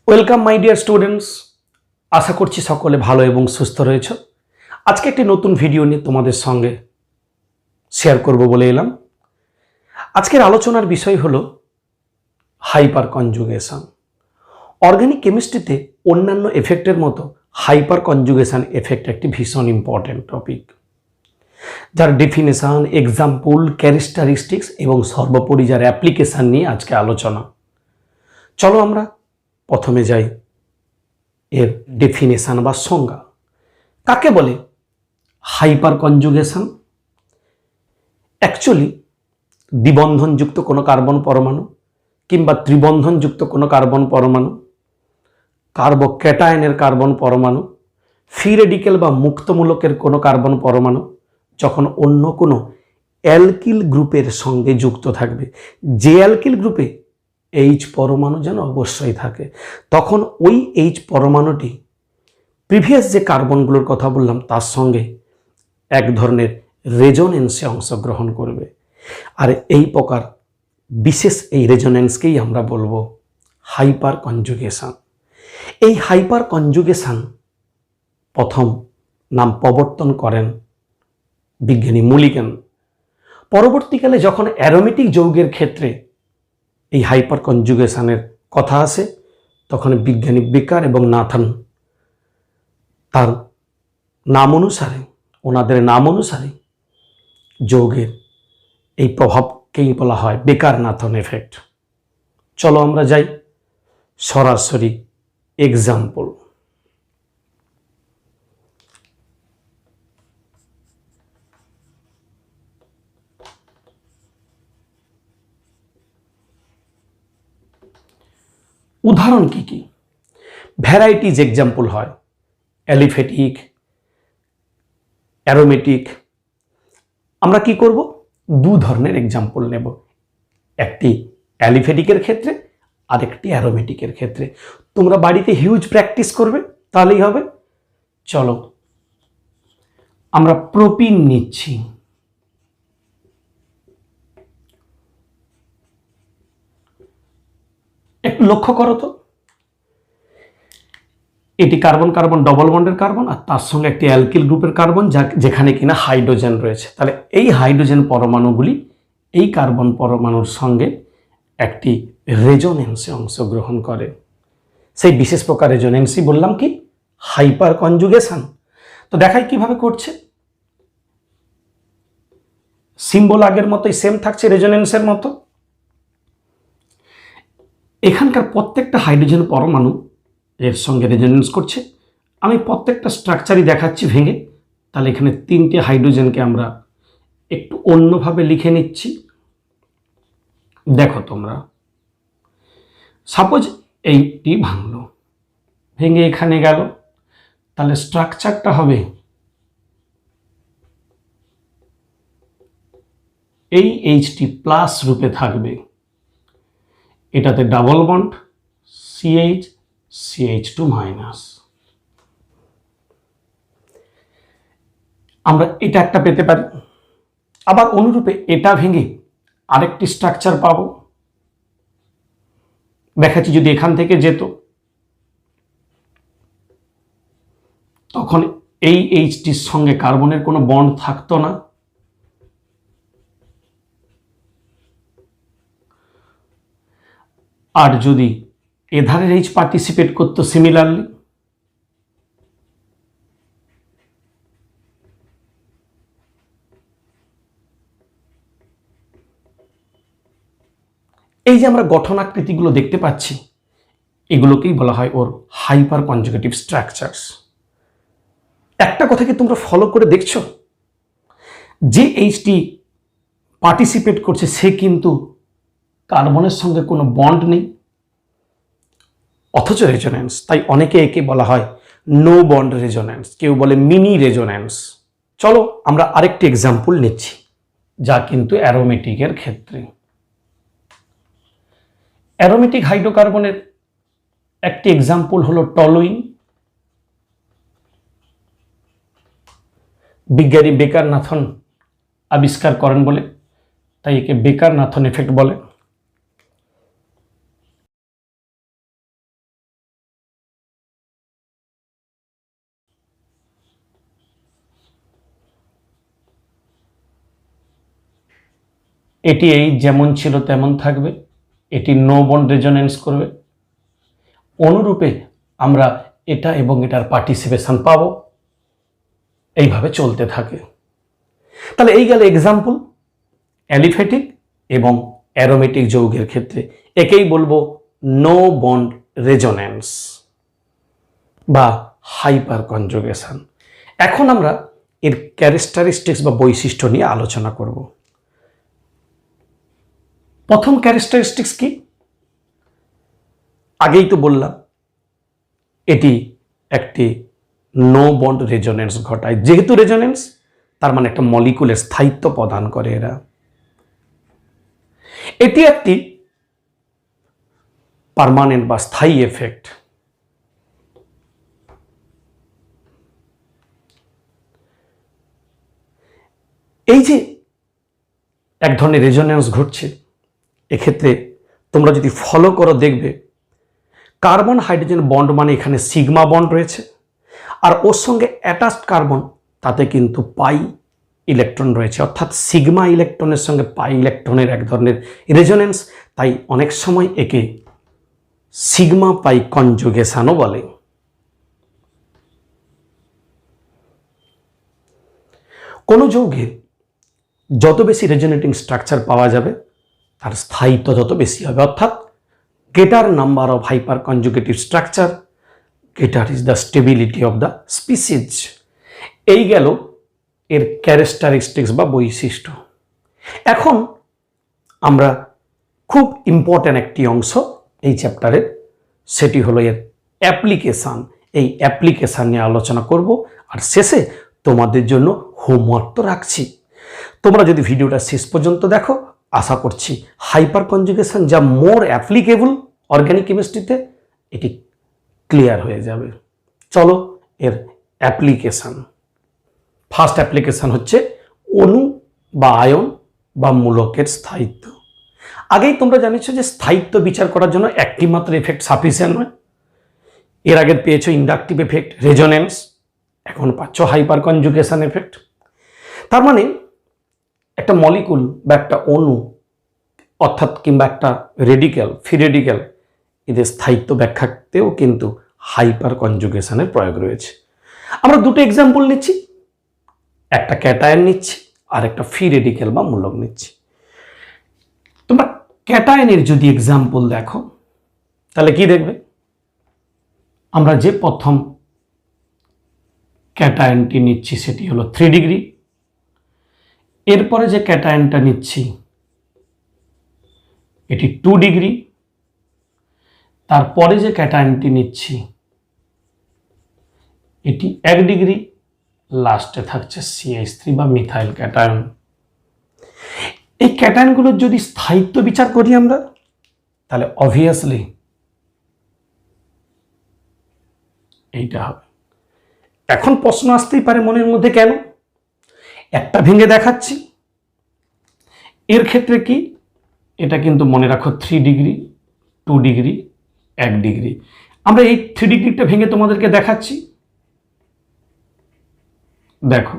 Welcome my dear students, আশা করছি সকলে ভালো এবং সুস্থ রয়েছে। আজকে একটি নতুন ভিডিও নিয়ে তোমাদের সঙ্গে শেয়ার করব বলে এলাম। আজকের আলোচনার বিষয় হলো হাইপার কনজুগেশন। অর্গানিক কেমিস্ট্রিতে অন্যান্য এফেক্টের মতো হাইপার কনজুগেশন এফেক্ট একটি ভীষণ ইম্পর্টেন্ট টপিক, যার ডেফিনেশন, এক্সাম্পল, ক্যারেক্টারিস্টিক্স এবং সর্বোপরি যার অ্যাপ্লিকেশন নিয়ে আজকে আলোচনা। চলো আমরা প্রথমে যাই এর ডেফিনেশন বা সংজ্ঞা। কাকে বলে হাইপার কনজুগেশন? অ্যাকচুয়ালি দ্বিবন্ধনযুক্ত কোনো কার্বন পরমাণু কিংবা ত্রিবন্ধনযুক্ত কোনো কার্বন পরমাণু, কার্বোক্যাটায়নের কার্বন পরমাণু, ফ্রি রেডিক্যাল বা মুক্তমূলকের কোনো কার্বন পরমাণু যখন অন্য কোনো অ্যালকিল গ্রুপের সঙ্গে যুক্ত থাকবে, যে অ্যালকিল গ্রুপে এইচ পরমাণু যেন অবশ্যই থাকে, তখন ওই এইচ পরমাণুটি প্রিভিয়াস যে কার্বনগুলোর কথা বললাম তার সঙ্গে এক ধরনের রেজোনেন্সে অংশগ্রহণ করবে। আর এই প্রকার বিশেষ এই রেজোনেন্সকেই আমরা বলবো হাইপার কনজুগেশন। এই হাইপার কনজুগেশন প্রথম নাম প্রবর্তন করেন বিজ্ঞানী মুলিগান। পরবর্তীকালে যখন অ্যারোমেটিক যৌগের ক্ষেত্রে এই হাইপার কনজুগেশনের কথা আসে, তখন বিজ্ঞানী বেকার এবং নাথান তার নাম অনুসারে, ওনাদের নাম অনুসারে যৌগের এই প্রভাবকেই বলা হয় বেকার নাথন এফেক্ট। চলো আমরা যাই সরাসরি এক্সাম্পল। উদাহরণ কি কি? ভ্যারাইটিজ এক্সাম্পল হয় অ্যালিফেটিক, অ্যারোমেটিক। আমরা কি করব? দু ধরনের এক্সাম্পল নেব, একটি অ্যালিফেটিকের ক্ষেত্রে আর একটি অ্যারোমেটিকের ক্ষেত্রে। তোমরা বাড়িতে হিউজ প্র্যাকটিস করবে, তাহলেই হবে। চলো আমরা প্রোপিন নিচ্ছি। একটু লক্ষ্য করো তো, এটি কার্বন কার্বন ডবল বন্ডের কার্বন আর তার সঙ্গে একটি অ্যালকিল গ্রুপের কার্বন, যেখানে কিনা হাইড্রোজেন রয়েছে। তাহলে এই হাইড্রোজেন পরমাণুগুলি এই কার্বন পরমাণুর সঙ্গে একটি রেজোনেন্সে অংশগ্রহণ করে। সেই বিশেষ প্রকার রেজোনেন্সই বললাম কি হাইপার কনজুগেশন। তো দেখাই কিভাবে করছে। সিম্বল আগের মতোই সেম থাকছে রেজোনেন্সের মতো। এখানকার প্রত্যেকটা হাইড্রোজেন পরমাণু এর সঙ্গে রেজোনেন্স করছে। আমি প্রত্যেকটা স্ট্রাকচারই দেখাচ্ছি ভেঙে। তাহলে এখানে তিনটে হাইড্রোজেনকে আমরা একটু অন্যভাবে লিখে নিচ্ছি। দেখো তোমরা, সাপোজ এইটি ভাঙলো, ভেঙে এখানে গেল, তাহলে স্ট্রাকচারটা হবে এই এইচটি প্লাস রূপে থাকবে। এটাতে double bond CH CH2 minus. আমরা এটা একটা পেতে পারি। আবার অনুরূপে এটা ভেঙে আরেকটি স্ট্রাকচার পাবো। দেখাচ্ছি, যদি এখান থেকে যেত তখন এই এইচটির সঙ্গে কার্বনের কোনো বন্ড থাকতো না। আর যদি এধারের এইচ পার্টিসিপেট করতো সিমিলারলি, এই যে আমরা গঠনাকৃতিগুলো দেখতে পাচ্ছি, এগুলোকেই বলা হয় ওর হাইপার কনজুগেটিভ স্ট্রাকচারস। একটা কথা কি তোমরা ফলো করে দেখছো, যে এইচটি পার্টিসিপেট করছে সে কিন্তু কার্বনের সঙ্গে কোনো বন্ড নেই, অথচ রেজোনেন্স। তাই অনেকে একে বলা হয় নো বন্ড রেজোনেন্স, কেউ বলে মিনি রেজোনেন্স। চলো আমরা আরেকটি এক্সাম্পল নিচ্ছি, যা কিন্তু অ্যারোমেটিকের ক্ষেত্রে। অ্যারোমেটিক হাইড্রোকার্বনের একটি এক্সাম্পল হলো টলুইন। বিজ্ঞানী বেকার নাথন আবিষ্কার করেন বলে তাই একে বেকার নাথন এফেক্ট বলে। এটি এই যেমন ছিল তেমন থাকবে, এটি নো বন্ড রেজোনেন্স করবে। অনুরূপে আমরা এটা এবং এটার পার্টিসিপেশন পাবো, এইভাবে চলতে থাকে। তাহলে এই গেল এক্সাম্পল অ্যালিফ্যাটিক এবং অ্যারোমেটিক যৌগের ক্ষেত্রে। একেই বলবো নো বন্ড রেজোনেন্স বা হাইপার কনজুগেশন। এখন আমরা এর ক্যারেক্টারিস্টিক্স বা বৈশিষ্ট্য নিয়ে আলোচনা করব। প্রথম ক্যারেক্টারিস্টিক্স কি? আগেই তো বললাম এটি একটি নো বন্ড রেজোনেন্স ঘটায়। যেহেতু রেজোনেন্স, তার মানে একটা মলিকুলের স্থায়িত্ব প্রদান করে এরা। এটি একটি পার্মানেন্ট বা স্থায়ী এফেক্ট। এই যে এক ধরনের রেজোনেন্স ঘটছে, এক্ষেত্রে তোমরা যদি ফলো করো দেখবে কার্বন হাইড্রোজেন বন্ড মানে এখানে সিগমা বন্ড রয়েছে, আর ওর সঙ্গে অ্যাটাচড কার্বন তাতে কিন্তু পাই ইলেকট্রন রয়েছে, অর্থাৎ সিগমা ইলেকট্রনের সঙ্গে পাই ইলেকট্রনের এক ধরনের রেজোনেন্স। তাই অনেক সময় একে সিগমা পাই কনজুগেশনও বলে। কোনো যৌগে যত বেশি রেজোনেটিং স্ট্রাকচার পাওয়া যাবে তার স্থায়িত্ব তত বেশি হবে, অর্থাৎ greater number of hyperconjugative structure, greater is the stability of the species. এই গেল এর ক্যারেক্টারিস্টিক্স বা বৈশিষ্ট্য। এখন আমরা খুব ইম্পর্ট্যান্ট একটি অংশ এই চ্যাপ্টারের, সেটি হলো এর অ্যাপ্লিকেশান। এই অ্যাপ্লিকেশান নিয়ে আলোচনা করব, আর শেষে তোমাদের জন্য হোমওয়ার্ক তো রাখছি। তোমরা যদি ভিডিওটা শেষ পর্যন্ত দেখো, আশা করছি হাইপার কনজুগেশন যা মোর অ্যাপ্লিকেবল অর্গানিক কেমিস্ট্রিতে, এটি ক্লিয়ার হয়ে যাবে। চলো এর অ্যাপ্লিকেশান। ফার্স্ট অ্যাপ্লিকেশান হচ্ছে অণু বা আয়ন বা মূলকের স্থায়িত্ব। আগেই তোমরা জানিয়েছো যে স্থায়িত্ব বিচার করার জন্য একটি মাত্র এফেক্ট সাফিসিয়েন্ট নয়। এর আগে পেয়েছো ইন্ডাকটিভ এফেক্ট, রেজোনেন্স, এখন পাচ্ছ হাইপার কনজুগেশন এফেক্ট। তার মানে একটা মলিকুল বা একটা অণু, অর্থাৎ কিংবা একটা রেডিক্যাল, ফ্রি রেডিক্যাল, এদের স্থায়িত্ব ব্যাখ্যাতেও কিন্তু হাইপার কনজুগেশনের প্রয়োগ রয়েছে। আমরা দুটো এক্সাম্পল নিচ্ছি, একটা ক্যাটায়ন নিচ্ছি আর একটা ফ্রি রেডিক্যাল বা মূলক নিচ্ছি। তোমরা ক্যাটায়নের যদি এক্সাম্পল দেখো তাহলে কি দেখবে? আমরা যে প্রথম ক্যাটায়নটি নিচ্ছি সেটি হলো 3 ডিগ্রি। এরপরে যে ক্যাটায়নটা নিচ্ছি এটি 2 ডিগ্রি। তারপরে যে ক্যাটায়নটি নিচ্ছি এটি 1 ডিগ্রি। লাস্টে থাকছে CH3 বা মিথাইল ক্যাটায়ন। এই ক্যাটায়নগুলোর যদি স্থায়িত্ব বিচার করি আমরা, তাহলে অবভিয়াসলি এইটা হবে। এখন প্রশ্ন আসতেই পারে মনের মধ্যে, কেন? একটা ভেঙে দেখাচ্ছি। এর ক্ষেত্রে কি, এটা কিন্তু মনে রাখো 3 ডিগ্রি, 2 ডিগ্রি, 1 ডিগ্রি। আমরা এই 3 ডিগ্রিটা ভেঙে তোমাদেরকে দেখাচ্ছি। দেখো,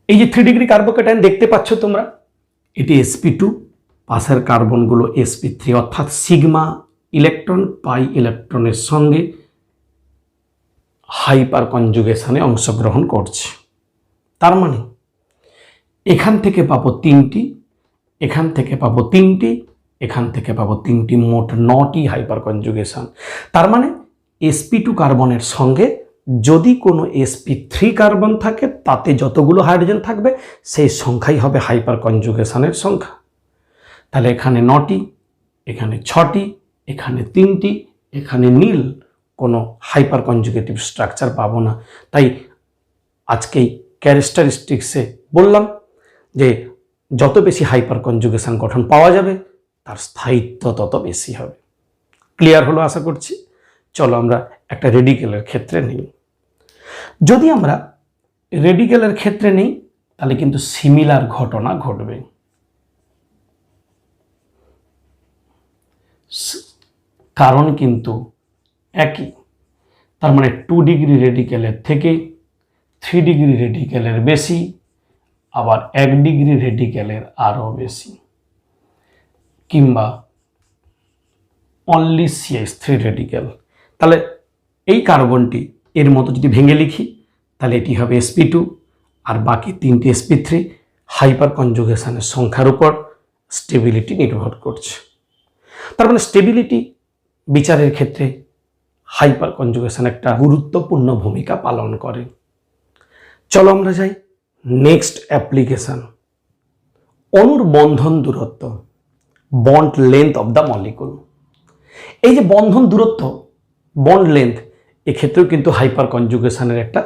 এই যে 3 ডিগ্রি কার্বোক্যাটায়ন দেখতে পাচ্ছ তোমরা, এটি sp2, পাশের কার্বনগুলো sp3, অর্থাৎ সিগমা ইলেকট্রন পাই ইলেকট্রনের সঙ্গে হাইপার কনজুগেশনে অংশগ্রহণ করছে। তার মানে এখান থেকে পাবো 3টি, এখান থেকে পাবো 3টি, এখান থেকে পাবো 3টি, মোট 9টি হাইপার কনজুগেশন। তার মানে sp2 কার্বনের সঙ্গে যদি কোনো sp3 কার্বন থাকে, তাতে যতগুলো হাইড্রোজেন থাকবে সেই সংখ্যাই হবে হাইপার কনজুগেশনের সংখ্যা। তাহলে এখানে 9টি, এখানে 6টি, এখানে 3টি, এখানে নীল, কোনো হাইপার কনজুগেটিভ স্ট্রাকচার পাবো না। তাই আজকেই ক্যারেক্টারিস্টিক্সে বললাম যে যত বেশি হাইপার কনজুগেশন গঠন পাওয়া যাবে তার স্থায়িত্ব তত বেশি হবে। ক্লিয়ার হলো আশা করছি। চলো আমরা একটা রেডিক্যালের ক্ষেত্রে নিই। যদি আমরা রেডিক্যালের ক্ষেত্রে নিই তাহলে কিন্তু সিমিলার ঘটনা ঘটবে। কারণ কিন্তু একই। তার মানে 2 ডিগ্রি রেডিক্যালের থেকে 3 ডিগ্রি রেডিক্যালের বেশি, আবার 1 ডিগ্রি রেডিক্যালের আরও বেশি, কিংবা অনলি CH3 রেডিক্যাল। তাহলে এই কার্বনটি এর মতো যদি ভেঙে লিখি তাহলে এটি হবে sp2, আর বাকি 3টি sp3 হাইপার কনজুগেশনের সংখ্যার উপর স্টেবিলিটি নির্ভর করছে। তার মানে স্টেবিলিটি বিচারের ক্ষেত্রে হাইপার কনজুগেশন একটা গুরুত্বপূর্ণ ভূমিকা পালন করে। চলো আমরা যাই নেক্সট অ্যাপ্লিকেশন, অণুর বন্ধন দূরত্ব, bond length of the molecule. এই যে বন্ধন দূরত্ব, বন্ড লেন্থ, এক্ষেত্রেও কিন্তু হাইপার কনজুগেশনের একটা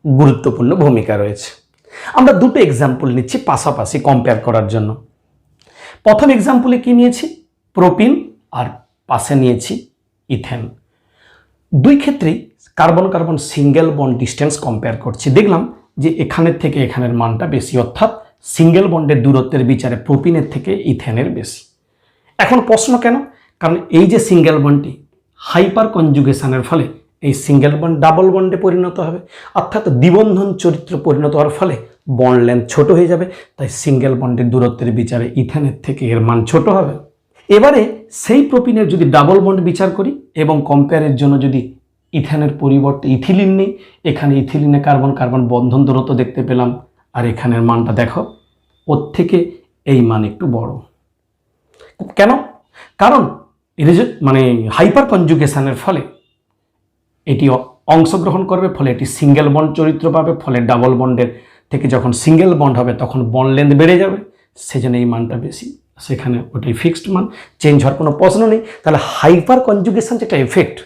গুরুত্বপূর্ণ ভূমিকা রয়েছে। আমরা দুটো এক্সাম্পল নিচ্ছি পাশাপাশি কম্পেয়ার করার জন্য। প্রথম এক্সাম্পলে কি নিয়েছি, প্রোপিন, আর পাশে নিয়েছি ইথেন। দুই ক্ষেত্রেই carbon carbon single bond distance compare করছি। দেখলাম যে এখানের থেকে এখানের মানটা বেশি, অর্থাৎ সিঙ্গেল বন্ডের দূরত্বের বিচারে প্রোপিনের থেকে ইথেনের বেশি। এখন প্রশ্ন কেন? কারণ এই যে সিঙ্গেল বন্ডটি হাইপার কনজুগেশনের ফলে এই সিঙ্গেল বন্ড ডাবল বন্ডে পরিণত হবে, অর্থাৎ দ্বিবন্ধন চরিত্র পরিণত হওয়ার ফলে বন্ড লেন্থ ছোট হয়ে যাবে, তাই সিঙ্গেল বন্ডের দূরত্বের বিচারে ইথেনের থেকে এর মান ছোট হবে। এবারে সেই প্রোপিনের যদি ডাবল বন্ড বিচার করি এবং কম্পেয়ারের জন্য যদি ইথেনের পরিবর্তে ইথিলিন নেই, এখানে ইথিলিনে কার্বন কার্বন বন্ধন দূরত্ব দেখতে পেলাম, আর এখানের মানটা দেখো ওর থেকে এই মান একটু বড়। কেন? কারণ মানে হাইপার কনজুগেশনের ফলে এটি অংশগ্রহণ করবে, ফলে এটি সিঙ্গেল বন্ড চরিত্র পাবে, ফলে ডাবল বন্ডের থেকে যখন সিঙ্গেল বন্ড হবে তখন বন্ড লেন্থ বেড়ে যাবে, সেজন্য এই মানটা বেশি। সেখানে ওটাই ফিক্সড মান, চেঞ্জ হওয়ার কোনো প্রশ্ন নেই। তাহলে হাইপার কনজুগেশন যেটা এফেক্ট,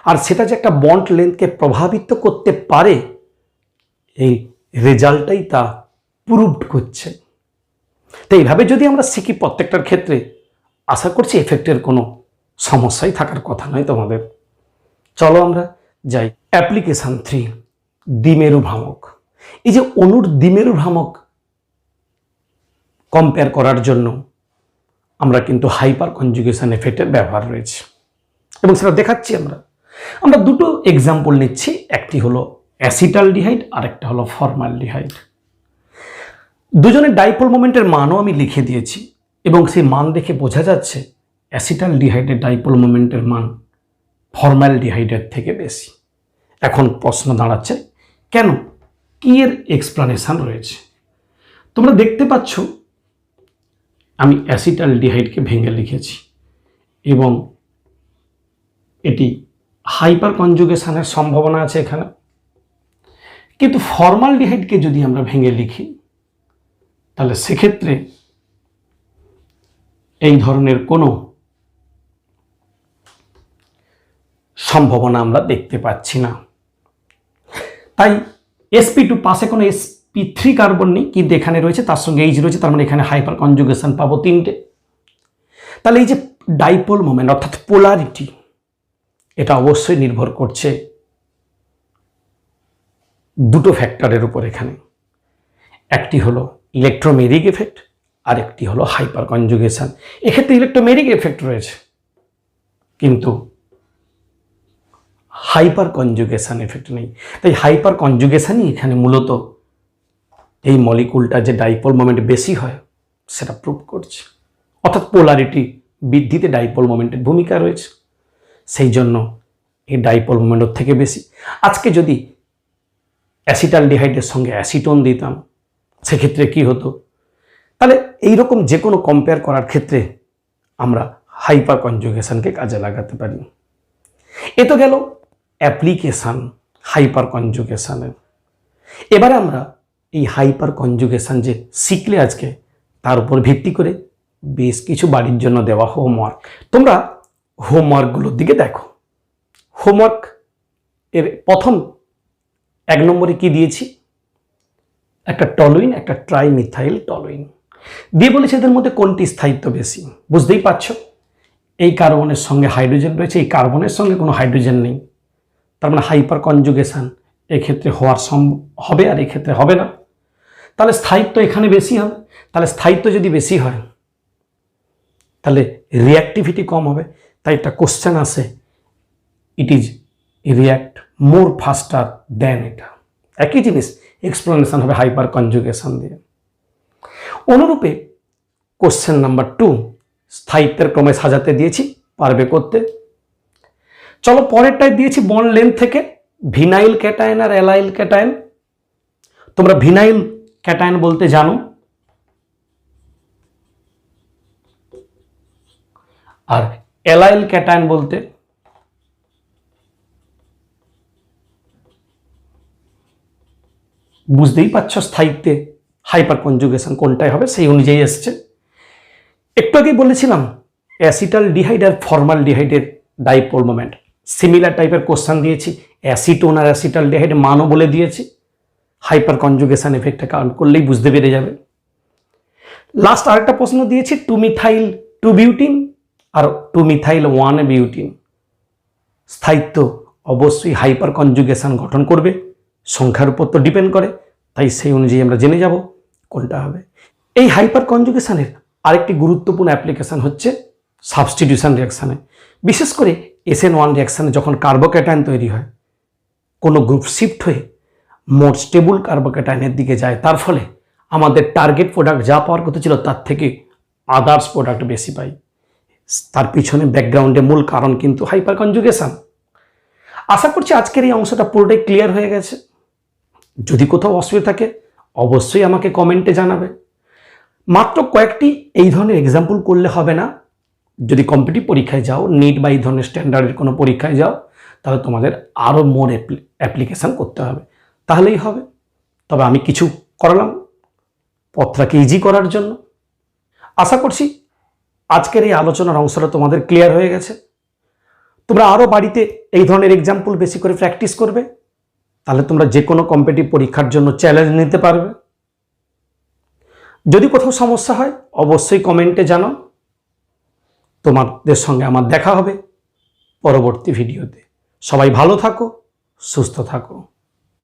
আর সেটা যে একটা বন্ড লেন্থকে প্রভাবিত করতে পারে, এই রেজাল্টটাই তা প্রুভড করছে। তো এইভাবে যদি আমরা শিখি প্রত্যেকটার ক্ষেত্রে, আশা করছি এফেক্টের কোনো সমস্যাই থাকার কথা নয় তোমাদের। চলো আমরা যাই অ্যাপ্লিকেশন 3, দ্বিমেরু ভ্রামক। এই যে অণুর দ্বিমেরু ভ্রামক কম্পেয়ার করার জন্য আমরা কিন্তু হাইপার কনজুগেশন এফেক্টের ব্যবহার রয়েছে এবং সেটা দেখাচ্ছি। আমরা দুটো এক্সাম্পল নিচ্ছি, একটি হলো অ্যাসিটালডিহাইড আর একটা হলো ফর্মালডিহাইড। দুজনের ডাইপোল মোমেন্টের মানও আমি লিখে দিয়েছি এবং সেই মান দেখে বোঝা যাচ্ছে অ্যাসিটালডিহাইডের ডাইপোল মোমেন্টের মান ফর্মালডিহাইডের থেকে বেশি। এখন প্রশ্ন দাঁড়াচ্ছে কেন, কি এর এক্সপ্লানেশন রয়েছে? তোমরা দেখতে পাচ্ছ আমি অ্যাসিটালডিহাইডকে ভেঙে লিখেছি এবং এটি হাইপার কনজুগেশনের সম্ভাবনা আছে এখানে, কিন্তু ফর্মালডিহাইডকে যদি আমরা ভেঙে লিখি তাহলে সেক্ষেত্রে এই ধরনের কোনো সম্ভাবনা আমরা দেখতে পাচ্ছি না। তাই sp2 পাশে কোনো sp3 কার্বন নেই, কিন্তু এখানে রয়েছে, তার সঙ্গে H রয়েছে, তার মানে এখানে হাইপার কনজুগেশন পাবো 3টে। তাহলে এই যে ডাইপোল মোমেন্ট অর্থাৎ পোলারিটি, এটা অবশ্যই নির্ভর করছে দুটো ফ্যাক্টরের উপর। এখানে একটি হলো ইলেকট্রোমেরিক এফেক্ট আর একটি হলো হাইপার কনজুগেশন। এক্ষেত্রে ইলেকট্রোমেরিক এফেক্ট রয়েছে, কিন্তু হাইপার কনজুগেশন এফেক্ট নেই। তাই হাইপার কনজুগেশনই এখানে মূলত এই মলিকুলটা যে ডাইপোল মোমেন্ট বেশি হয় সেটা প্রুভ করছে, অর্থাৎ পোলারিটি বৃদ্ধিতে ডাইপোল মোমেন্টের ভূমিকা রয়েছে, সেই জন্য এই ডাইপোল মোমেন্টের থেকে বেশি। আজকে যদি অ্যাসিটালডিহাইডের সঙ্গে অ্যাসিটোন দিতাম সেক্ষেত্রে কি হতো? তাহলে এইরকম যে কোনো কম্পেয়ার করার ক্ষেত্রে আমরা হাইপার কনজুগেশনকে কাজে লাগাতে পারি। এ তো গেল অ্যাপ্লিকেশান হাইপার কনজুগেশনের। এবারে আমরা এই হাইপার কনজুগেশন যে শিখলে আজকে, তার উপর ভিত্তি করে বেশ কিছু বাড়ির জন্য দেওয়া হোমওয়ার্ক। তোমরা হোমওয়ার্কগুলোর দিকে দেখো। হোমওয়ার্ক এর প্রথম 1 নম্বরে কি দিয়েছি? একটা টলুইন, একটা ট্রাইমিথাইল টলুইন দিয়ে বলেছে এদের মধ্যে কোনটি স্থায়িত্ব বেশি। বুঝতেই পারছো, এই কার্বনের সঙ্গে হাইড্রোজেন রয়েছে, এই কার্বনের সঙ্গে কোনো হাইড্রোজেন নেই, তার মানে হাইপার কনজুগেশন এক্ষেত্রে হওয়ার হবে আর এক্ষেত্রে হবে না। তাহলে স্থায়িত্ব এখানে বেশি হবে। তাহলে স্থায়িত্ব যদি বেশি হয় তাহলে রিঅ্যাক্টিভিটি কম হবে। তাই একটা কোশ্চেন আসে, ইট ইজ রিঅ্যাক্ট মোর ফাস্টার দেন এটা। একই জিনিস, এক্সপ্লেনেশন হবে হাইপার কনজুগেশন দিয়ে। অনুরূপে কোশ্চেন নাম্বার 2, স্থায়িত্বের ক্রমে সাজাতে দিয়েছি, পারবে করতে। চলো পরেরটায় দিয়েছি বন্ড লেন্থ থেকে ভিনাইল ক্যাটায়ন আর অ্যালাইল ক্যাটায়ন। তোমরা ভিনাইল ক্যাটায়ন বলতে জানো, আর অ্যালাইল ক্যাটায়ন বলতে বুঝতেই পারছো স্থায়িত্বে হাইপার কনজুগেশন কোনটাই হবে সেই অনুযায়ী এসছে। একটু আগেই বলেছিলাম অ্যাসিটাল ডিহাইড আর ফর্মাল ডিহাইডের ডাইপোল মোমেন্ট, সিমিলার টাইপের কোশ্চেন দিয়েছি। অ্যাসিটোন আর অ্যাসিটাল ডিহাইড মানও বলে দিয়েছি, হাইপার কনজুগেশন এফেক্টটা কাউন্ট করলেই বুঝতে পেরে যাবে। লাস্ট আরেকটা প্রশ্ন দিয়েছি 2-মিথাইল 2-বিউটিন আর 2-মিথাইল 1-বিউটিন। স্থায়িত্ব অবশ্যই হাইপার কনজুগেশন গঠন করবে, সংখ্যার উপর তো ডিপেন্ড করে, তাই সেই অনুযায়ী আমরা জেনে যাব কোনটা হবে। এই হাইপার কনজুগেশনের আরেকটি গুরুত্বপূর্ণ অ্যাপ্লিকেশন হচ্ছে সাবস্টিটিউশন রিয়াকশানে। বিশেষ করে SN1 রিয়াকশানে যখন কার্বোক্যাটায়ন তৈরি হয়, কোনো গ্রুপ শিফট হয়ে মোর স্টেবল কার্বোক্যাটায়নের দিকে যায়, তার ফলে আমাদের টার্গেট প্রোডাক্ট যা পাওয়ার কথা ছিল তার থেকে আদার্স প্রোডাক্ট বেশি পাই। তার পিছনে ব্যাকগ্রাউন্ডে মূল কারণ কিন্তু হাইপার কনজুগেশন। আশা করছি আজকের এই অংশটা পুরোটাই ক্লিয়ার হয়ে গেছে। যদি কোথাও অসুবিধা থাকে অবশ্যই আমাকে কমেন্টে জানাবে। মাত্র কয়েকটি এই ধরনের এক্সাম্পল করলে হবে না। যদি কম্পিটিটিভ পরীক্ষায় যাও, নিট বা এই ধরনের স্ট্যান্ডার্ডের কোনো পরীক্ষায় যাও, তাহলে তোমাদের আরও মোর অ্যাপ্লিকেশান করতে হবে, তাহলেই হবে। তবে আমি কিছু করালাম পথটাকে ইজি করার জন্য। আশা করছি আজকের এই আলোচনার অংশটা তোমাদের ক্লিয়ার হয়ে গেছে। তোমরা আরও বাড়িতে এই ধরনের এক্সাম্পল বেশি করে প্র্যাকটিস করবে, তাহলে তোমরা যে কোনো কম্পিটিটিভ পরীক্ষার জন্য চ্যালেঞ্জ নিতে পারবে। যদি কোথাও সমস্যা হয় অবশ্যই কমেন্টে জানাও। তোমাদের সঙ্গে আমার দেখা হবে পরবর্তী ভিডিওতে। সবাই ভালো থাকো, সুস্থ থাকো।